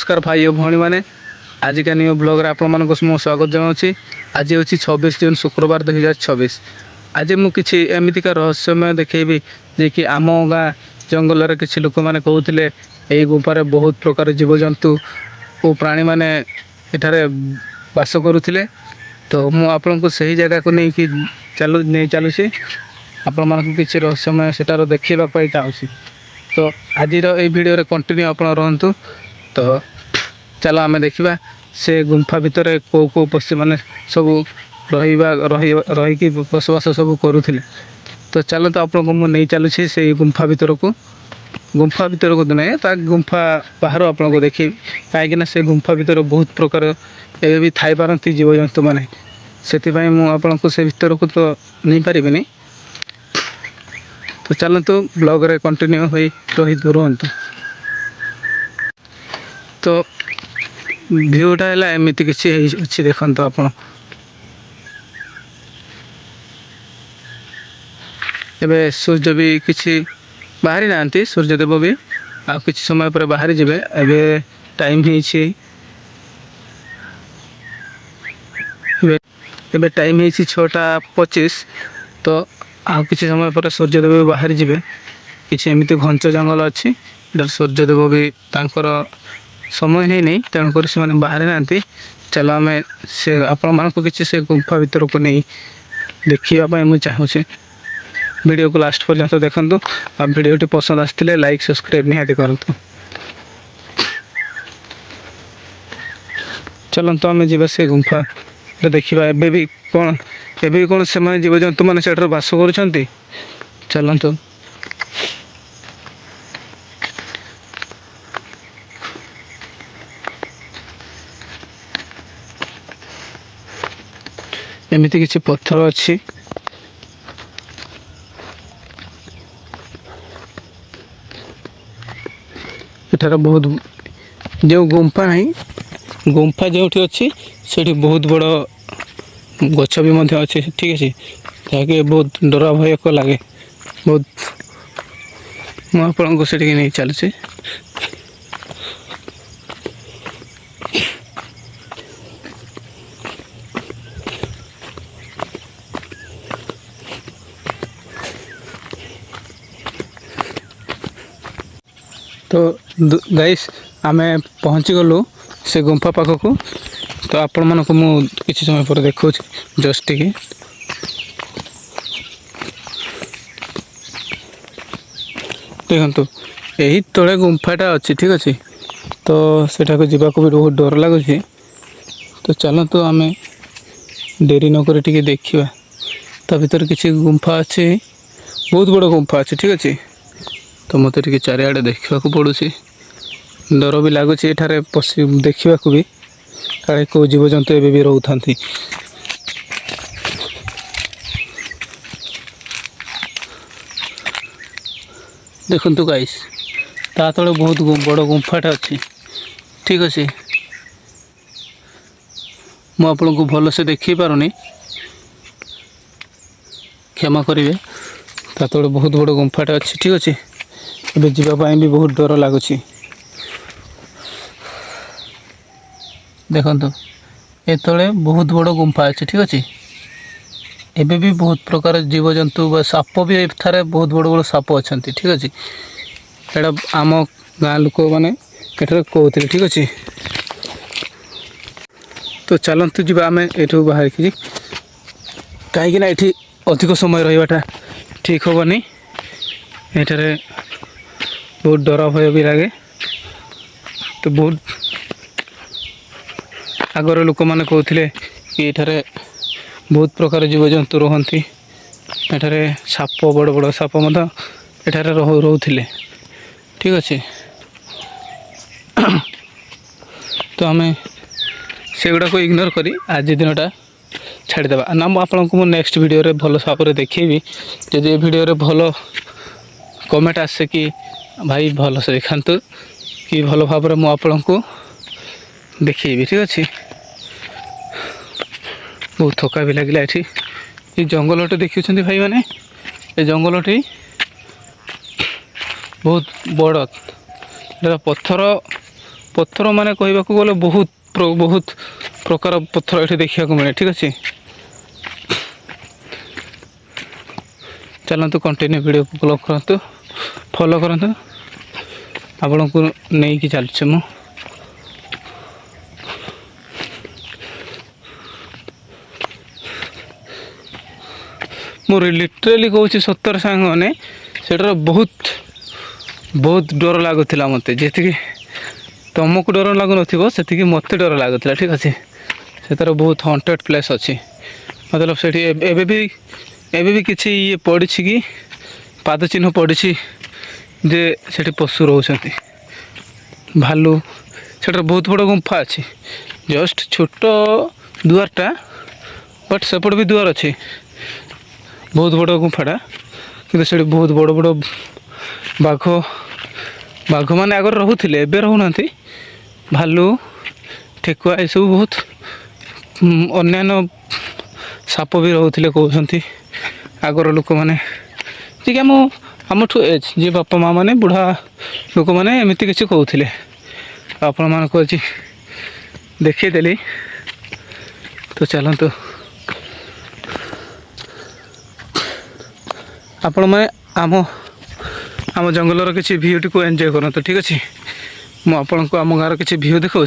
नमस्कार भाई और भाई मैंने आजिका न्यू ब्लॉग रे आपण मानक स्वागत जनाऊँगी। आज हूँ 26 जून शुक्रवार 2024। आज मुझे एमतीका रहस्यमय देखी जे कि आम गाँ जंगल किसी लोक मैंने कहते यही गुफार बहुत प्रकार जीवजंतु और प्राणी मैंने एठारे बास करुले। तो मु आपन को सही जगह को नहीं चलुची आपण मानक किसी रहस्यमय सेटार देखापी चाहूँगी। तो आज वीडियो रे कंटिन्यू आप रुहतु। तो चलो आम देखा से गुंफा भितर कौ कौ पक्षी मैंने सब रही बसवास सब करुले। तो चलो तो आपको मुझे नहीं चलुची से गुंफा भितर को नहीं गुंफा बाहर आपन को देखी कहीं से गुंफा भितर बहुत प्रकार एवं भी थी पारती जीवजंतु मैंने से आपको से भर को तो नहीं पारे। तो चलतु ब्लॉग रे कंटिन्यू हो रही रुहतु। तो भ्यूटा है एमती किसी अच्छी देखते आप एवं सूर्य भी किसी बाहरी ना सूर्यदेव भी आ किसी समय पर बाहरी जाए। एवं टाइम एवं टाइम 6:25। तो आ किसी समय पर सूर्यदेव भी बाहरी जाए। किसी एमती घंच जंगल अच्छी सूर्यदेव भी तांकर समय नहीं तेणुक से बाहरी ना। चलो आम से आपण मान किसी से गुंफा भर को नहीं देखापी मुझे चाहूँगी। वीडियो को लास्ट पर्यंत देखु आ वीडियो पसंद आसते लाइक सब्सक्राइब निहाती करूँ। चलते आम जा से गुंफा देखा एबे भी कौन से जीवजंतु मैंने से बास कर। चलतु एमती किसी पत्थर अच्छी एठार बहुत जो गुंफा नहीं गुंफा जो अच्छी से बहुत बड़ गछ भी अच्छे ठीक अच्छे जहाँकि बहुत डर भयक लगे बहुत मुझे से नहीं चलुची। तो गाइस आम पहुँची गलु से गुंफा पाखक। तो आपण मन को मु किसी समय पर देखा जस्ट टी देखु यही तले गुंफाटा अच्छी ठीक अच्छे। तो सेठा को जीवाक भी बहुत डर लगुच। तो चलतु आम डेरी नक देखा ता भर किसी गुंफा अच्छी बहुत बड़ गुंफा अच्छी ठीक अच्छे। तो मत चारिआडे देखा पड़ू डर भी लगुच एठारे पशि देखा भी काले कौ जीवजंतु एवं भी रोता। देखु गाइस ता तले बहुत बड़ गुंफाटा अच्छी ठीक अच्छे। मुझे को भल से देखी पारुनी क्षमा करेंगे। ता तले बहुत बड़ गुंफाटा अच्छी ठीक अच्छे। एबे जीवाई भी बहुत डर लगुच। देखो ये तले बहुत बड़ गुंफा अच्छे ठीक अच्छे। एबे भी बहुत प्रकार जीवजंतु व साप भी एठारे बहुत बड़ बड़ साप अच्छा ठीक अच्छे। एटा आम गाँ लोक मैंने कहते ठीक अच्छे। तो चलतु जी आम यू बाहर कि कहीं ये अधिक समय रहा ठीक हेनी। एठारे बहुत डर भय भी लगे। तो बहुत आगर लोक मैंने कहते कि एठारे बहुत प्रकार जीवजंतु रुहति। एठारे साप बड़ बड़ साप एठारे रोते ठीक अच्छे। तो आम से गुड़ा को इग्नोर करी आज दिनटा छाड़देवा ना आपको नेक्स्ट वीडियो रे भल भाव देखी। जदि वीडियो भल कमेंट आसे कि भाई भल से देखातु कि भल भाव मुझे देखी ठीक अच्छे। बहुत थका भी लगे ये जंगलटे देखुं भाई मैंने ये जंगलटी बहुत बड़ पत्थर पत्थर माने कहवाक गले बहुत बहुत प्रकार पत्थर ये देखा मिले। ठीक अच्छे चलतु कंटिन्यू वीडियो को ब्लॉग करतु फॉलो करतु आपण को नहीं कि चलছে मु मोर लिटराली कहूँ सतर सांग मैंने सेटार बहुत बहुत डर लगुला मत जी तुमको डर लगुन से मत डर लगुला। ठीक अच्छे से तार बहुत हंटेड प्लेस अच्छी मतलब से एबे भी किसी ये पड़ी कि पाद चिन्ह पड़ी जे से पशु रोचती भालू से बहुत बड़ गुंफा अच्छी जस्ट छोट दुआरटा बट सेपट भी दुआर अच्छी बहुत बड़ गुंफाटा कि से बहुत बड़ बड़ बाघ बाघ मैंने आगर रोते एवं रोना भालू ठेकुआ ये सब बहुत अन्य साप भी रोते कहते आगर लोक मैंने जी आम ठू एज जी बापा माँ मैंने बुढ़ा लोक मैंने एमती किसी कहते आपण मानक आज देखीदेली तो चलतु आपण मैंने आम आम जंगलर किसी भ्यू टी को एंजॉय करते। ठीक अच्छे मुझे आम गाँव किसी भ्यू देखा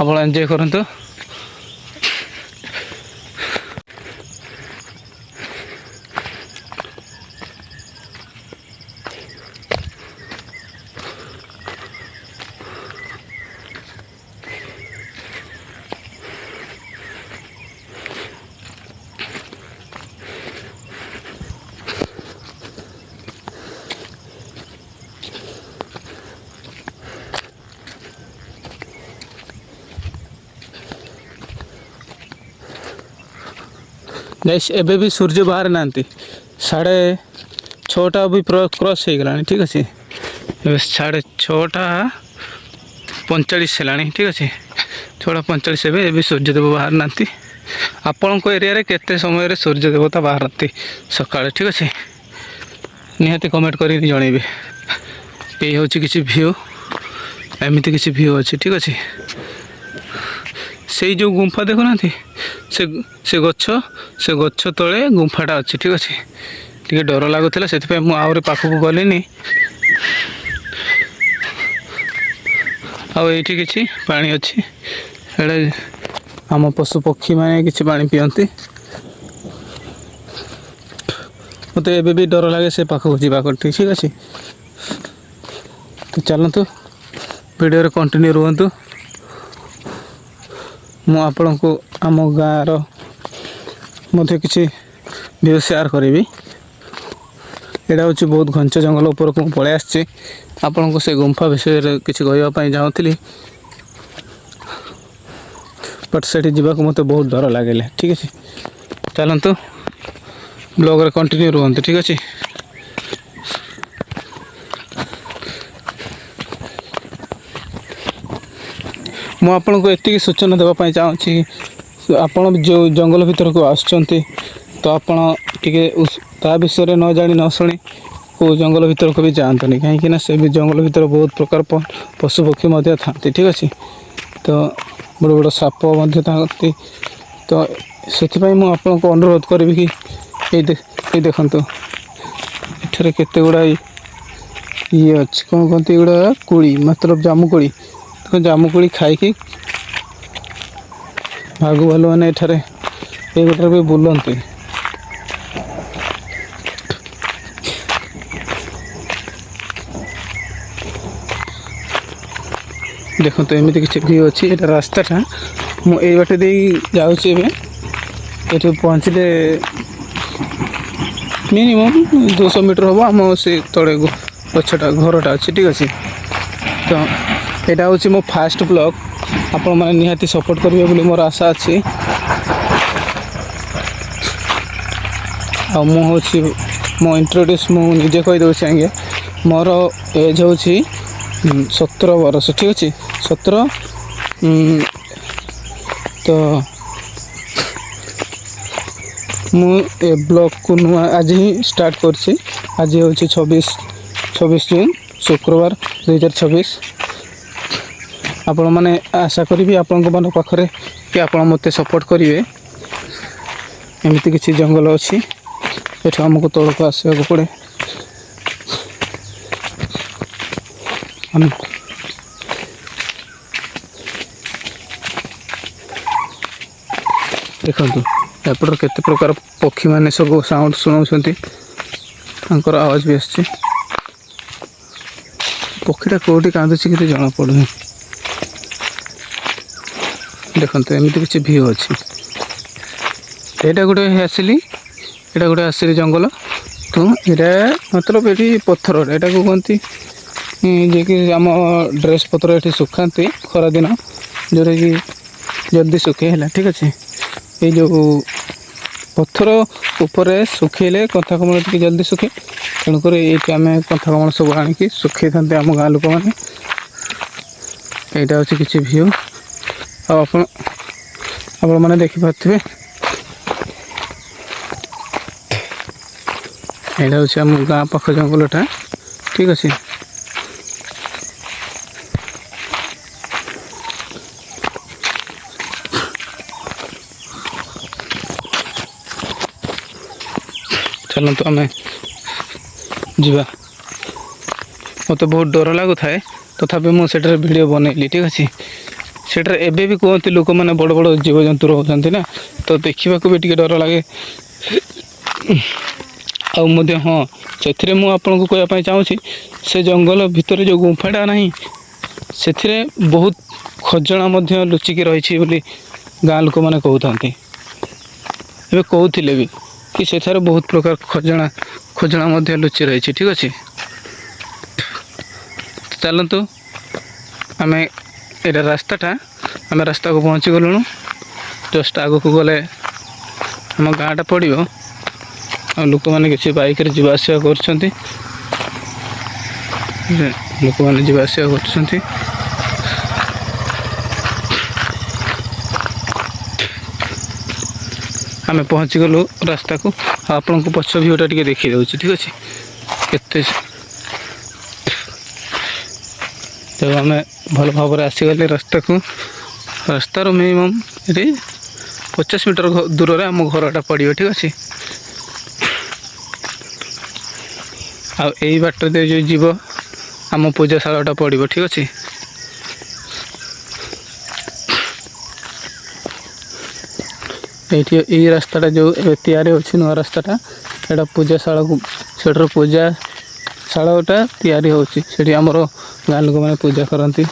आप एंजॉय करते। गाइस एबे भी सूर्य बाहर ना 6:30 भी क्रॉस हो गला। ठीक अच्छे 6:45 है। ठीक अच्छे 6:45 एवं सूर्यदेव बाहर ना आपण एरिया केते समय सूर्य देवता बाहर सकाଳେ। ठीक अच्छे निहाती कमेंट कर जनइबे ये हूँ किसी भ्यू एमती किसी भ्यू अच्छे। ठीक अच्छे से जो गुंफा देखुना से गछ तले गुंफाटा अच्छी। ठीक अच्छे टे डर लगुला से मुझे पाखक गलिनी आउ ये किसी पानी अच्छी आम पशु पक्षी मैंने किसी पानी पियंती मत एबे भी डर लगे से पाखक जावाक। ठीक अच्छे तो चलतु वीडियो कंटिन्यू रुहतु मु आपण को आम गाँव मध्य किसी व्यू शेयर करी। यहाँ हूँ बहुत घंच जंगल उपर को पलि आसी आपण को से गुंफा विषय किसी कहवाई चाहूली बट से जावाक मत बहुत डर लगे। ठीक अच्छे चलतु ब्लॉग रे कंटिन्यू रुहतु। ठीक अच्छे मु आपन को एति सूचना देवाई चाहूँगी आपण जो जंगल भीतर को आसुँच तो आपण टे ता विषय न जानी न शुणी को जंगल भीतर को भी जातनी कहीं से भी जंगल भीतर बहुत प्रकार पशु पक्षी था। ठीक अच्छे तो बड़ बड़ साप था तो से मुझे को अनुरोध करी कि ये देखु एठारे केते गुड़ा ये अच्छी कौन कहते गुड़ा कोड़ी मतलब जामुकोड़ी जामुकोड़ी खाई भागु भालू मैंने एठारे ये गोटे भी बुलती देखो तो एमती किसी भी अच्छी ये रास्ताटा मुझे बाटे दे जाऊँगी ये पहुँचले मिनिमम 200 मीटर हम आम से तले गछटा घरटा अच्छी। ठीक अच्छे तो यहाँ हूँ मो फास्ट ब्लॉग आपण मैंने निहाती सपोर्ट करेंगे बोली मोर आशा अच्छी हूँ मो इंट्रोड्यूस मुझे कहीदे आगे मोर एज हूँ 17 वर्ष। ठीक अच्छे 17 तो मु ब्लॉग को नुआ आज ही स्टार्ट करछि। आज हूँ 26 जून शुक्रवार 2026 आपण मैंने आशा करी आपण मान पाखे कि आप मत सपोर्ट करेंगे। एमती किसी जंगल अच्छी ये आमको तौक आसवाक पड़े। देखु एपटर केते प्रकार पक्षी मैंने सब साउंड शुणाऊँच आवाज भी आस पक्षीटा कौटी कांदुची कि जना पड़े। देखो एमती किसी व्यू अच्छी यहाँ गोटे आसिली यहाँ गोटे आसिली जंगल तो यहाँ मतलब ये पत्थर यहाँ को कहती जे कि आम ड्रेस पत्र ये सुखाती खरा दिन जोटा कि जल्दी सुखे है ठीक अच्छे। ये जो पत्थर उपर सुखेले कथा कमल टे जल्दी सुखे तेणुक ये आम कथा कमल सब आणिकी सुखे था आम गाँ लोक मैंने। यहाँ हूँ किसी व्यू आपण मैंने देखिपे यहाँ हूँ आम गाँ पाख जंगलटा ठीक अच्छे। चलते आम जा मत बहुत डर लगु थाए तथापि मुझे वीडियो बनइली ठीक अच्छे। सेठार एबे भी कहते लोक मैंने बड़ बड़ जीवजंतु रोचती ना तो देखा भी टी डर लगे। आउे हाँ से आपन को कहवाई चाहूँगी से जंगल भितर जो गुंफाटा ना से बहुत खजना लुचिकी रही गाँ लोक मैंने कहते ए कहते भी कि सेठार बहुत प्रकार खजना लुचि रही ठीक अच्छे। चलतु आम ये रास्ताटा आम रास्ता को पहुँची गलुणु जस्ट आग को गले आम गाँटा पड़ो लोक मैंने किसी बाइक जावास कर लोक मैंने जावास कर आम पहुँची गलु रास्ता को आपण को पछ भ्यूटा टी देखी दूसरी ठीक अच्छे केते जब आम भल भाव आसीगले रास्ता को रास्तार मिनिमम ये 50 मीटर दूर में आम घरटा पड़ो ठीक अच्छे। आ यही बाट दे जो जीव आम पूजाशालाटा पड़ो ठीक अच्छे। ये रास्ताटा जो तैयारी अच्छी नुआ रास्ताटा यहाँ पूजाशाला को सेठर पूजाशालाटा तैयारी होती आमर गाँ लोक मैंने पूजा करती।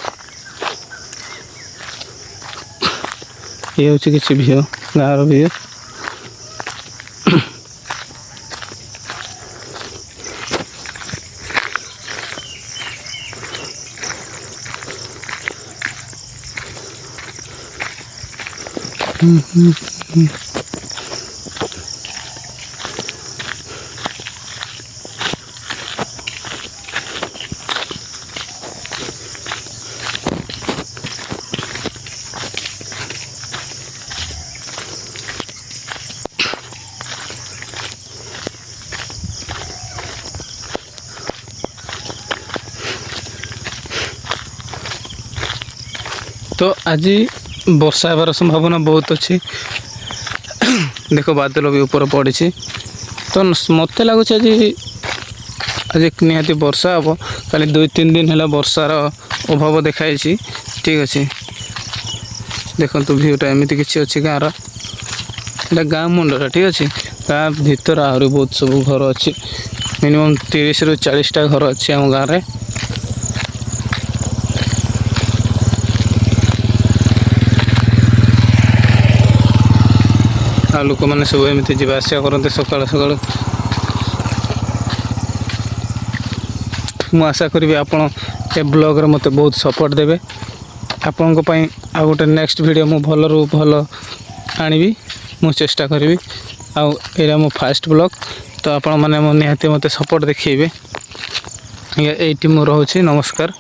ये हूँ किसी व्यू गाँव व्यू तो आज वर्षा होबार संभावना बहुत अच्छी। देखो बादल भी ऊपर पड़ी तो मत लगुच आज निहाती वर्षा हम खाली 2-3 दिन है वर्षार अभाव देखाई ठीक अच्छे। देखो भ्यूटा एमती किसी अच्छी गाँव गाँ मुंडा ठीक अच्छे। गाँ भीतर आहरी बहुत सब घर अच्छी मिनिमम 30 ରୁ 40टा घर अच्छी आम गाँव में। लोक मैंने सब एमती जावास करते सकाल सकाल मु आशा करी आपण ए ब्लॉग रे मते बहुत सपोर्ट देबे। आपण को पई आ गोटे नेक्स्ट वीडियो मु भल रु भल आनिबी मु चेष्टा करी। आ एरा मो फर्स्ट ब्लॉग तो आपण माने मो निहाती मते सपोर्ट देखिबे। एठी मु रहउछि। नमस्कार,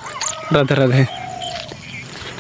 राधे राधे।